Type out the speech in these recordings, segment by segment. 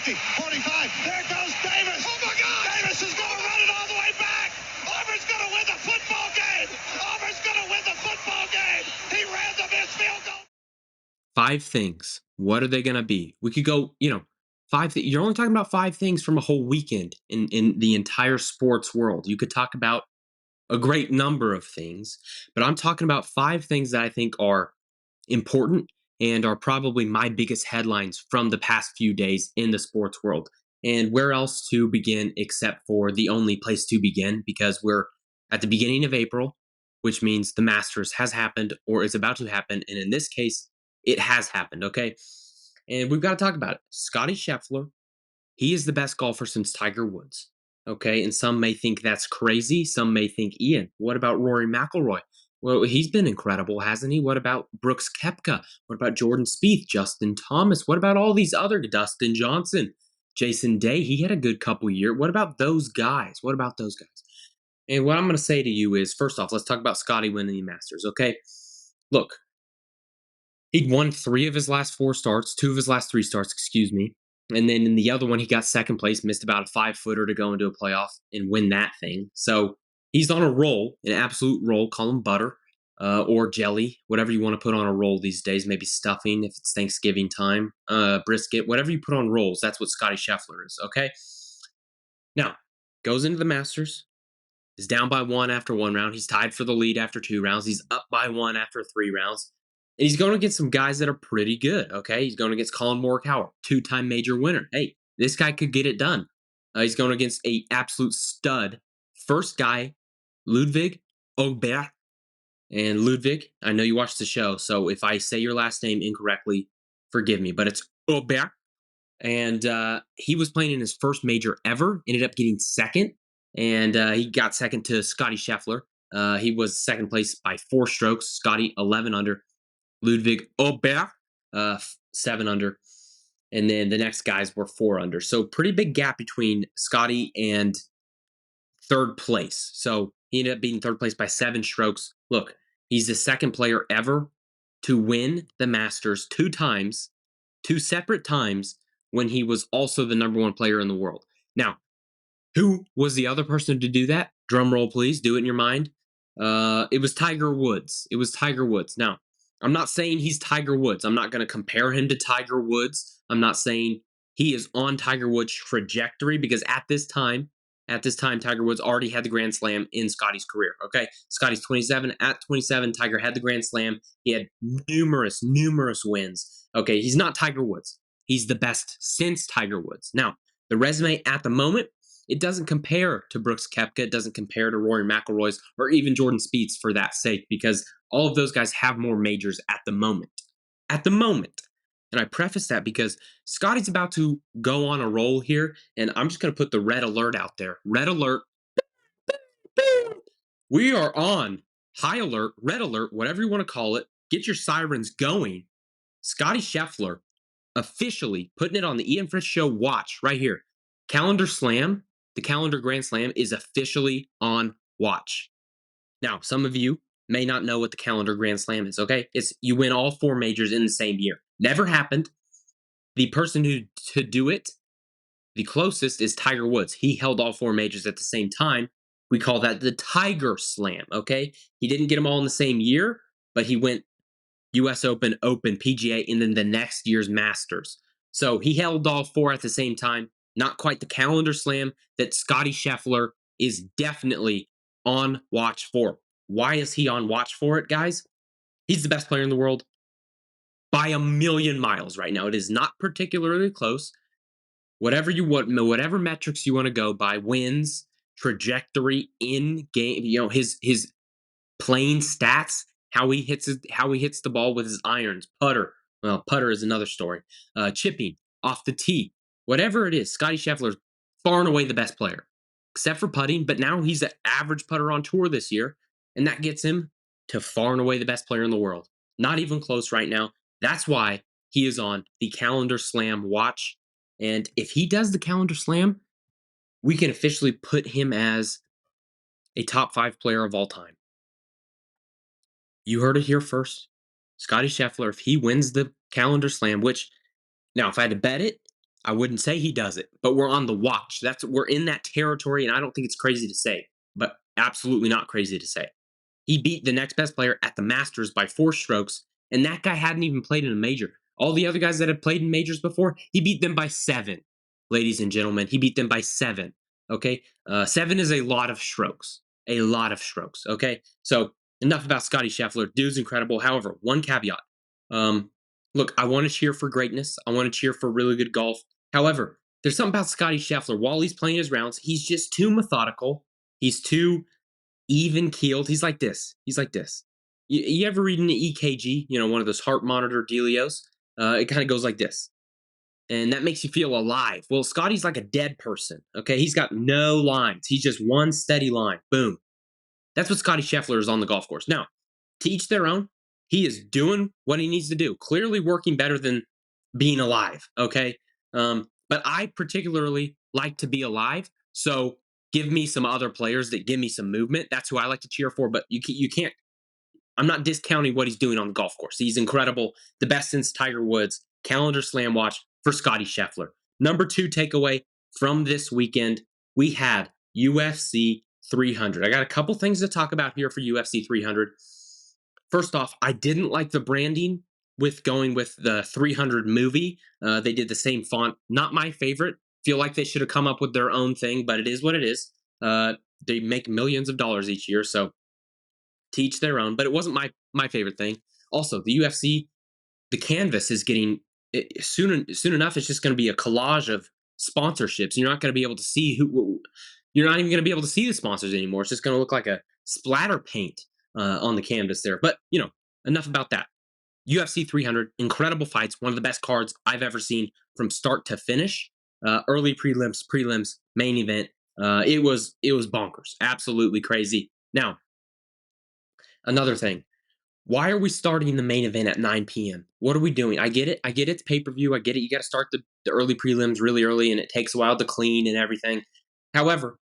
50, 45. There goes Davis. Oh, my God. Davis is going to run it all the way back. Auburn's going to win the football game. Auburn's going to win the football game. He ran the missed field goal. 5 things. What are they going to be? We could go, you're only talking about 5 things from a whole weekend in the entire sports world. You could talk about a great number of things, but I'm talking about 5 things that I think are important and are probably my biggest headlines from the past few days in the sports world. And where else to begin except for the only place to begin, because we're at the beginning of April, which means the Masters has happened or is about to happen. And in this case, it has happened. Okay. And we've got to talk about it. Scotty Scheffler, he is the best golfer since Tiger Woods. Okay. And some may think that's crazy. Some may think, Ian, what about Rory McIlroy? Well, he's been incredible, hasn't he? What about Brooks Koepka? What about Jordan Spieth, Justin Thomas? What about all these other Dustin Johnson, Jason Day? He had a good couple years. What about those guys? What about those guys? And what I'm going to say to you is, first off, let's talk about Scotty winning the Masters. Okay, look, he'd won 3 of his last 4 starts, 2 of his last 3 starts, excuse me. And then in the other one, he got second place, missed about a 5-footer to go into a playoff and win that thing. So he's on a roll, an absolute roll. Call him butter or jelly, whatever you want to put on a roll these days. Maybe stuffing if it's Thanksgiving time, brisket, whatever you put on rolls. That's what Scotty Scheffler is, okay? Now, goes into the Masters, is down by 1 after 1 round. He's tied for the lead after 2 rounds. He's up by 1 after 3 rounds. And he's going against some guys that are pretty good, okay? He's going against Colin Morikawa, 2-time major winner. Hey, this guy could get it done. He's going against a absolute stud. First guy, Ludwig Aubert. And Ludwig, I know you watched the show, so if I say your last name incorrectly, forgive me, but it's Aubert. And he was playing in his first major ever, ended up getting second, and he got second to Scotty Scheffler. He was second place by 4 strokes. Scotty 11 under. Ludwig Aubert 7 under, and then the next guys were 4 under. So pretty big gap between Scotty and third place. So he ended up being third place by 7 strokes. Look, he's the second player ever to win the Masters 2 times, 2 separate times, when he was also the number 1 player in the world. Now, who was the other person to do that? Drum roll, please. Do it in your mind. It was Tiger Woods. It was Tiger Woods. Now, I'm not saying he's Tiger Woods. I'm not going to compare him to Tiger Woods. I'm not saying he is on Tiger Woods' trajectory, because at this time, Tiger Woods already had the Grand Slam in Scotty's career. Okay, Scotty's 27. At 27, Tiger had the Grand Slam. He had numerous wins. Okay, he's not Tiger Woods. He's the best since Tiger Woods. Now, the resume at the moment, it doesn't compare to Brooks Koepka. It doesn't compare to Rory McIlroy's or even Jordan Spieth's for that sake, because all of those guys have more majors at the moment. At the moment. And I preface that because Scotty's about to go on a roll here, and I'm just going to put the red alert out there. Red alert. We are on high alert, red alert, whatever you want to call it. Get your sirens going. Scotty Scheffler officially putting it on the Ian Fritz Show watch right here. Calendar Slam, the Calendar Grand Slam, is officially on watch. Now, some of you may not know what the Calendar Grand Slam is, okay? It's you win all 4 majors in the same year. Never happened. The person who to do it the closest is Tiger Woods. He held all 4 majors at the same time. We call that the Tiger Slam, okay? He didn't get them all in the same year, but he went US Open, PGA, and then the next year's Masters. So he held all 4 at the same time. Not quite the Calendar Slam that Scotty Scheffler is definitely on watch for. Why is he on watch for it, guys? He's the best player in the world by a million miles right now. It is not particularly close. Whatever you want, whatever metrics you want to go by, wins, trajectory in game, his playing stats, how he hits the ball with his irons, putter. Well, putter is another story. Chipping off the tee, whatever it is, Scotty Scheffler is far and away the best player, except for putting. But now he's an average putter on tour this year, and that gets him to far and away the best player in the world. Not even close right now. That's why he is on the Calendar Slam watch. And if he does the Calendar Slam, we can officially put him as a top 5 player of all time. You heard it here first. Scotty Scheffler, if he wins the Calendar Slam, which now if I had to bet it, I wouldn't say he does it, but we're on the watch. We're in that territory, and I don't think it's crazy to say, but absolutely not crazy to say. He beat the next best player at the Masters by 4 strokes, and that guy hadn't even played in a major. All the other guys that had played in majors before, he beat them by 7. Ladies and gentlemen, he beat them by 7. Okay, 7 is a lot of strokes. A lot of strokes. Okay, so enough about Scotty Scheffler. Dude's incredible. However, one caveat. Um, Look, I want to cheer for greatness. I want to cheer for really good golf. However, there's something about Scotty Scheffler. While he's playing his rounds, he's just too methodical. He's too even keeled. He's like this. He's like this. You ever read an EKG? You know, one of those heart monitor dealios. It kind of goes like this, and that makes you feel alive. Well, Scotty's like a dead person. Okay, he's got no lines. He's just one steady line. Boom. That's what Scotty Scheffler is on the golf course. Now, to each their own. He is doing what he needs to do. Clearly working better than being alive. Okay, but I particularly like to be alive. So give me some other players that give me some movement. That's who I like to cheer for. But you can't. I'm not discounting what he's doing on the golf course. He's incredible. The best since Tiger Woods. Calendar slam watch for Scotty Scheffler. Number 2 takeaway from this weekend, we had UFC 300. I got a couple things to talk about here for UFC 300. First off, I didn't like the branding with going with the 300 movie. They did the same font. Not my favorite. Feel like they should have come up with their own thing, but it is what it is. They make millions of dollars each year, so teach their own. But it wasn't my favorite thing. Also, the UFC, the canvas is getting soon enough. It's just going to be a collage of sponsorships. You're not going to be able to see who. You're not even going to be able to see the sponsors anymore. It's just going to look like a splatter paint on the canvas there. But enough about that. UFC 300, incredible fights, one of the best cards I've ever seen from start to finish. Early prelims, main event. It was bonkers, absolutely crazy. Now, another thing. Why are we starting the main event at 9 p.m.? What are we doing? I get it. I get it's pay per view. I get it. You got to start the early prelims really early, and it takes a while to clean and everything. However,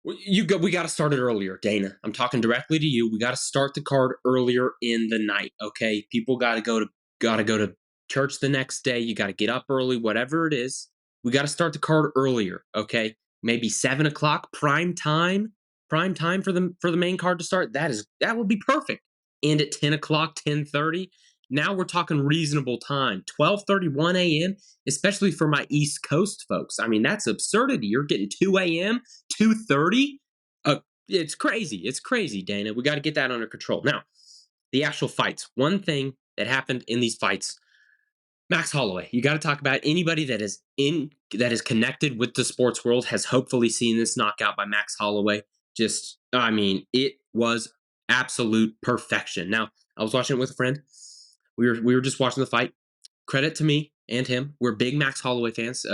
we got to start it earlier, Dana. I'm talking directly to you. We got to start the card earlier in the night. Okay, people got to go to church the next day. You got to get up early, whatever it is. We got to start the card earlier. Okay, maybe 7 o'clock, prime time for the main card to start. That would be perfect. And at 10 o'clock, 10:30. Now we're talking reasonable time, 12:31 a.m., especially for my East Coast folks. I mean, that's absurdity. You're getting 2 a.m., 2:30. It's crazy. It's crazy, Dana. We got to get that under control. Now, the actual fights. One thing that happened in these fights, Max Holloway. You got to talk about anybody that is connected with the sports world has hopefully seen this knockout by Max Holloway. Just, I mean, it was absolute perfection. Now, I was watching it with a friend. We were just watching the fight. Credit to me and him. We're big Max Holloway fans.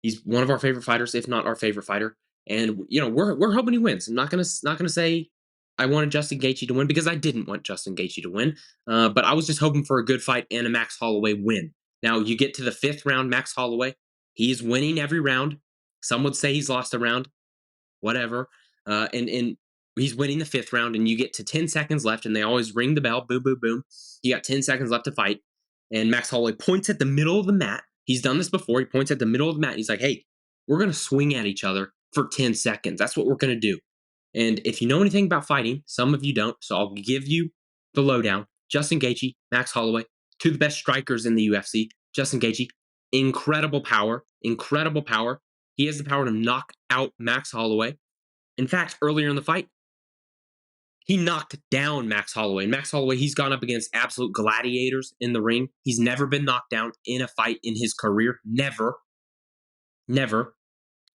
He's one of our favorite fighters, if not our favorite fighter. And we're hoping he wins. I'm not gonna say I wanted Justin Gaethje to win because I didn't want Justin Gaethje to win. But I was just hoping for a good fight and a Max Holloway win. Now you get to the 5th round, Max Holloway. He's winning every round. Some would say he's lost a round, whatever. And he's winning the 5th round, and you get to 10 seconds left, and they always ring the bell, boom, boom, boom. You got 10 seconds left to fight, and Max Holloway points at the middle of the mat. He's done this before. He points at the middle of the mat. And he's like, "Hey, we're gonna swing at each other for 10 seconds. That's what we're gonna do." And if you know anything about fighting, some of you don't, so I'll give you the lowdown. Justin Gaethje, Max Holloway, 2 of the best strikers in the UFC. Justin Gaethje, incredible power, incredible power. He has the power to knock out Max Holloway. In fact, earlier in the fight, he knocked down Max Holloway. And Max Holloway, he's gone up against absolute gladiators in the ring. He's never been knocked down in a fight in his career. Never. Never.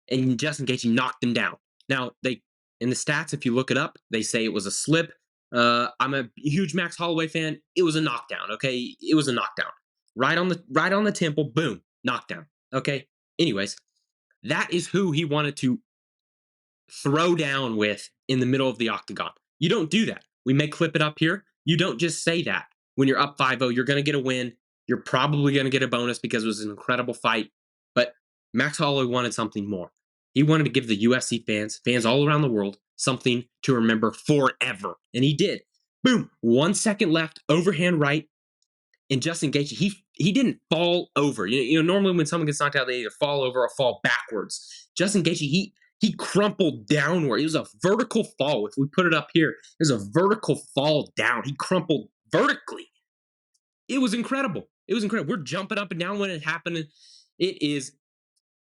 And Justin Gaethje knocked him down. Now, in the stats, if you look it up, they say it was a slip. I'm a huge Max Holloway fan. It was a knockdown, okay? It was a knockdown. Right on the temple, boom, knockdown. Okay? Anyways, that is who he wanted to throw down with in the middle of the octagon. You don't do that. We may clip it up here. You don't just say that. When you're up 5-0, you're going to get a win. You're probably going to get a bonus because it was an incredible fight. But Max Holloway wanted something more. He wanted to give the UFC fans all around the world, something to remember forever. And he did. Boom. 1 second left, overhand right. And Justin Gaethje, he didn't fall over. Normally when someone gets knocked out, they either fall over or fall backwards. Justin Gaethje, he crumpled downward. It was a vertical fall. If we put it up here, it was a vertical fall down. He crumpled vertically. It was incredible. It was incredible. We're jumping up and down when it happened. It is.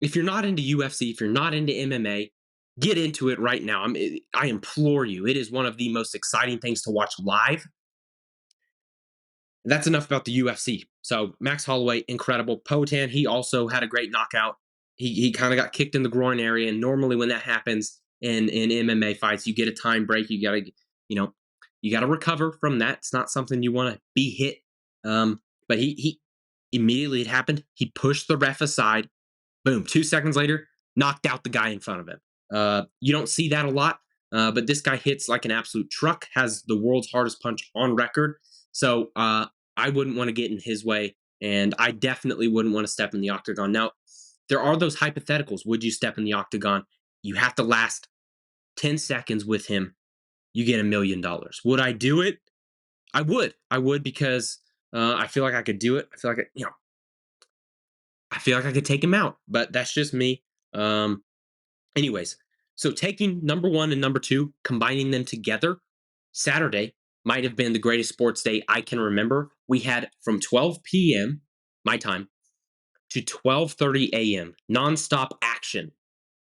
If you're not into UFC, if you're not into MMA, get into it right now. I implore you. It is one of the most exciting things to watch live. That's enough about the UFC. So Max Holloway, incredible. Poatan, he also had a great knockout. He kind of got kicked in the groin area, and normally when that happens in MMA fights, you get a time break. You know, you gotta recover from that. It's not something you want to be hit. But he immediately it happened. He pushed the ref aside. Boom. 2 seconds later, knocked out the guy in front of him. You don't see that a lot, but this guy hits like an absolute truck. Has the world's hardest punch on record. So I wouldn't want to get in his way, and I definitely wouldn't want to step in the octagon. Now, there are those hypotheticals. Would you step in the octagon? You have to last 10 seconds with him. You get $1 million. Would I do it? I would. I would because I feel like I could do it. I feel like I could take him out, but that's just me. Um, Anyways, so taking number one and number two, combining them together, Saturday might have been the greatest sports day I can remember. We had from 12 p.m. my time to 12:30 a.m. nonstop action.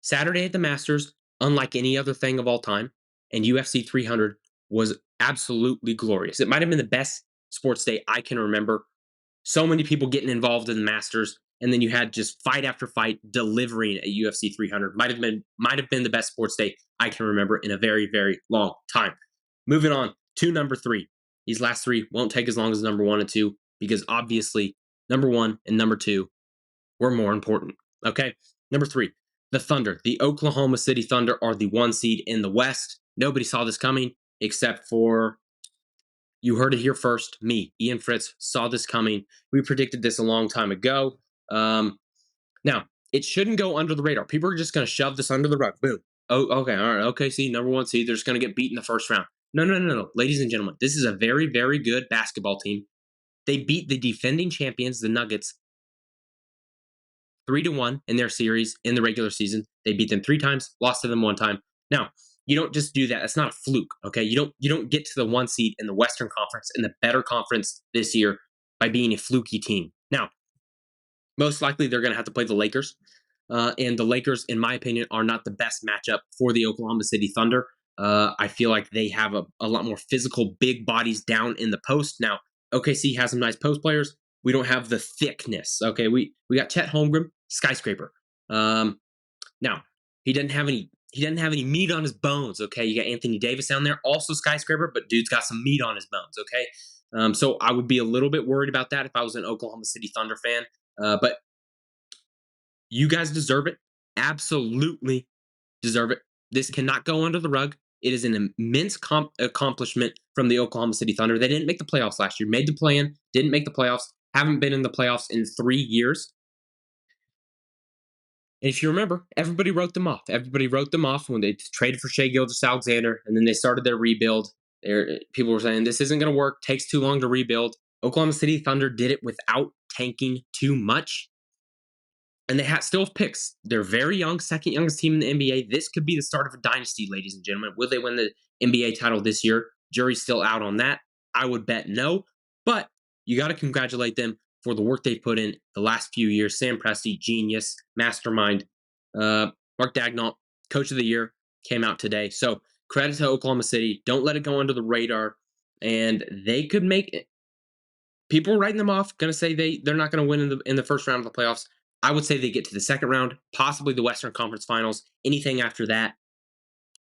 Saturday at the Masters, unlike any other thing of all time, and UFC 300 was absolutely glorious. It might have been the best sports day I can remember. So many people getting involved in the Masters, and then you had just fight after fight delivering at UFC 300. Might have been the best sports day I can remember in a very very long time. Moving on to number three. These last three won't take as long as number one and two because obviously number one and number two were more important. Okay, number three. The Thunder, the Oklahoma City Thunder, are the one seed in the West. Nobody saw this coming except for you heard it here first. Me, Ian Fritz, saw this coming. We predicted this a long time ago. Now, it shouldn't go under the radar. People are just going to shove this under the rug. Boom. Oh, okay. All right. Okay. See, number one seed, they're just going to get beat in the first round. No, no, no, no. Ladies and gentlemen, this is a very, very good basketball team. They beat the defending champions, the Nuggets, 3-1 in their series in the regular season. They beat them 3 times, lost to them 1 time. Now, you don't just do that. That's not a fluke, okay? You don't get to the one seed in the Western Conference in the better conference this year by being a fluky team. Now, most likely they're going to have to play the Lakers, and the Lakers, in my opinion, are not the best matchup for the Oklahoma City Thunder. I feel like they have a lot more physical, big bodies down in the post. Now, OKC has some nice post players. We don't have the thickness. Okay, we got Chet Holmgren, skyscraper. Now he doesn't have any meat on his bones. Okay, you got Anthony Davis down there, also skyscraper, but dude's got some meat on his bones. Okay, so I would be a little bit worried about that if I was an Oklahoma City Thunder fan. But you guys deserve it. Absolutely deserve it. This cannot go under the rug. It is an immense accomplishment from the Oklahoma City Thunder. They didn't make the playoffs last year. Made the play-in, didn't make the playoffs. Haven't been in the playoffs in 3 years. And if you remember, everybody wrote them off. Everybody wrote them off when they traded for Shea Gilgeous-Alexander, and then they started their rebuild. People were saying this isn't going to work. Takes too long to rebuild. Oklahoma City Thunder did it without tanking too much. And they still have picks. They're very young, second youngest team in the NBA. This could be the start of a dynasty, ladies and gentlemen. Will they win the NBA title this year? Jury's still out on that. I would bet no, but you got to congratulate them for the work they've put in the last few years. Sam Presti, genius, mastermind. Mark Dagnall, coach of the year, came out today. So credit to Oklahoma City. Don't let it go under the radar. And they could make it. People are writing them off, going to say they're not going to win in the first round of the playoffs. I would say they get to the second round, possibly the Western Conference Finals. Anything after that,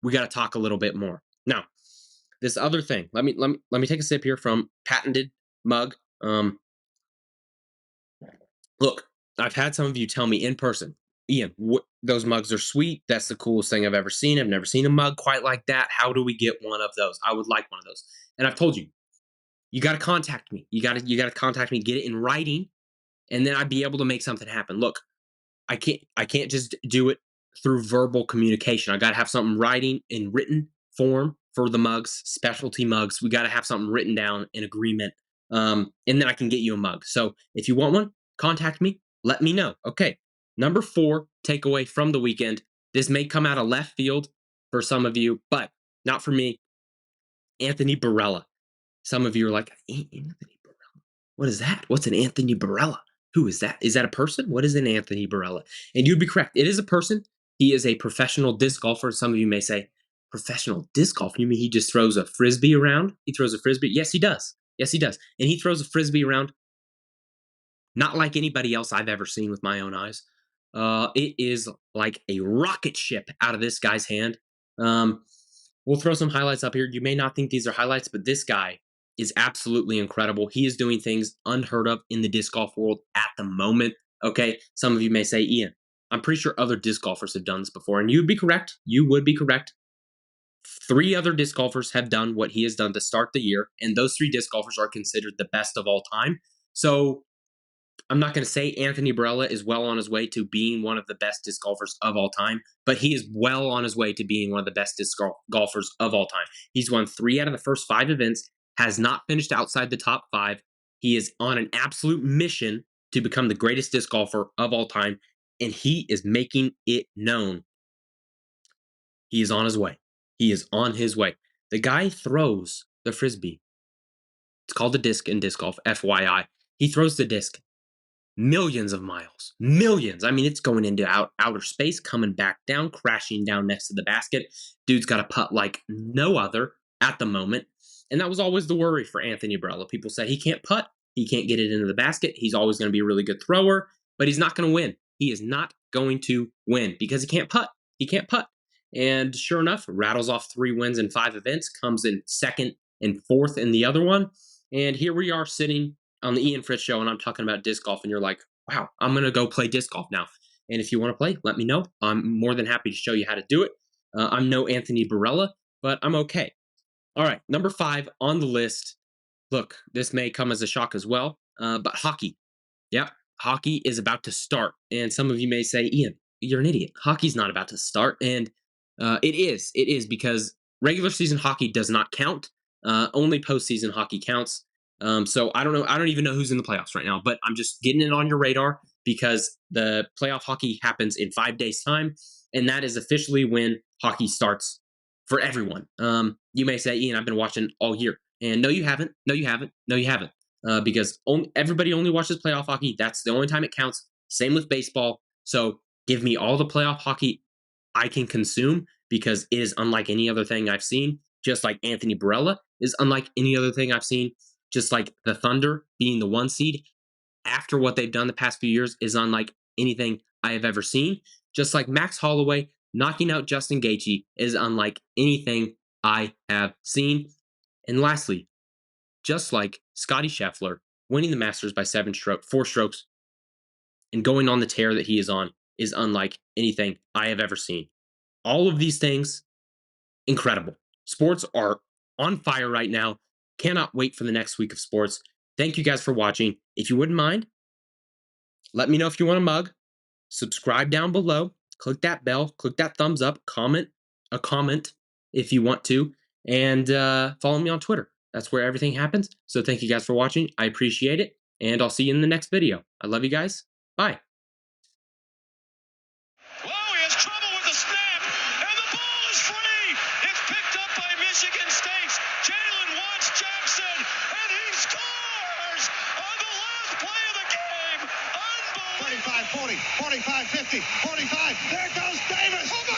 we got to talk a little bit more. Now, this other thing. Let me take a sip here from Patented Mug. Look, I've had some of you tell me in person, Ian, those mugs are sweet. That's the coolest thing I've ever seen. I've never seen a mug quite like that. How do we get one of those? I would like one of those. And I've told you, you got to contact me. You got to contact me. Get it in writing, and then I'd be able to make something happen. Look, I can't just do it through verbal communication. I got to have something writing in written form for the mugs, specialty mugs. We got to have something written down in agreement And then I can get you a mug. So if you want one, contact me. Let me know. Okay. Number 4 takeaway from the weekend. This may come out of left field for some of you, but not for me. Anthony Barella. Some of you are like, Anthony Barella. What is that? What's an Anthony Barella? Who is that? Is that a person? What is an Anthony Barella? And you'd be correct. It is a person. He is a professional disc golfer. Some of you may say, professional disc golf? You mean he just throws a frisbee around? He throws a frisbee? Yes, he does. Yes, he does. And he throws a frisbee around not like anybody else I've ever seen with my own eyes. It is like a rocket ship out of this guy's hand. Um, we'll throw some highlights up here. You may not think these are highlights, but this guy is absolutely incredible. He is doing things unheard of in the disc golf world at the moment. Okay. Some of you may say, Ian, I'm pretty sure other disc golfers have done this before. And you'd be correct. You would be correct. 3 other disc golfers have done what he has done to start the year. And those 3 disc golfers are considered the best of all time. So I'm not going to say Anthony Barella is well on his way to being one of the best disc golfers of all time, but he is well on his way to being one of the best disc golfers of all time. He's won 3 out of the first 5 events, has not finished outside the top 5. He is on an absolute mission to become the greatest disc golfer of all time, and he is making it known. He is on his way. He is on his way. The guy throws the frisbee. It's called the disc in disc golf, FYI. He throws the disc millions of miles, millions. I mean, it's going into outer space, coming back down, crashing down next to the basket. Dude's got a putt like no other at the moment. And that was always the worry for Anthony Barella. People say he can't putt, he can't get it into the basket. He's always going to be a really good thrower, but he's not going to win. He is not going to win because he can't putt. He can't putt. And sure enough, rattles off 3 wins in 5 events, comes in 2nd and 4th in the other one. And here we are sitting on the Ian Fritz show, and I'm talking about disc golf, and you're like, wow, I'm going to go play disc golf now. And if you want to play, let me know. I'm more than happy to show you how to do it. I'm no Anthony Barella, but I'm okay. All right, number 5 on the list. Look, this may come as a shock as well, but hockey. Yeah, hockey is about to start. And some of you may say, Ian, you're an idiot. Hockey's not about to start. And it is. It is because regular season hockey does not count. Only postseason hockey counts. So I don't know. I don't even know who's in the playoffs right now, but I'm just getting it on your radar because the playoff hockey happens in 5 days' time, and that is officially when hockey starts for everyone. You may say, Ian, I've been watching all year, and no, you haven't. No, you haven't. No, you haven't. Because everybody only watches playoff hockey. That's the only time it counts. Same with baseball. So give me all the playoff hockey I can consume because it is unlike any other thing I've seen. Just like Anthony Barella is unlike any other thing I've seen. Just like the Thunder being the 1 seed after what they've done the past few years is unlike anything I have ever seen. Just like Max Holloway knocking out Justin Gaethje is unlike anything I have seen. And lastly, just like Scotty Scheffler winning the Masters by 4 strokes and going on the tear that he is on is unlike anything I have ever seen. All of these things, incredible. Sports are on fire right now. Cannot wait for the next week of sports. Thank you guys for watching. If you wouldn't mind, let me know if you want a mug. Subscribe down below. Click that bell. Click that thumbs up. Comment a comment if you want to. And follow me on Twitter. That's where everything happens. So thank you guys for watching. I appreciate it. And I'll see you in the next video. I love you guys. Bye. Whoa, he has trouble with the snap, and the ball is free. It's picked up by Michigan State's Jalen Watts Jackson, and he scores on the last play of the game. Unbelievable. 45, 40, 45, 50, 45. There goes Davis. Oh, my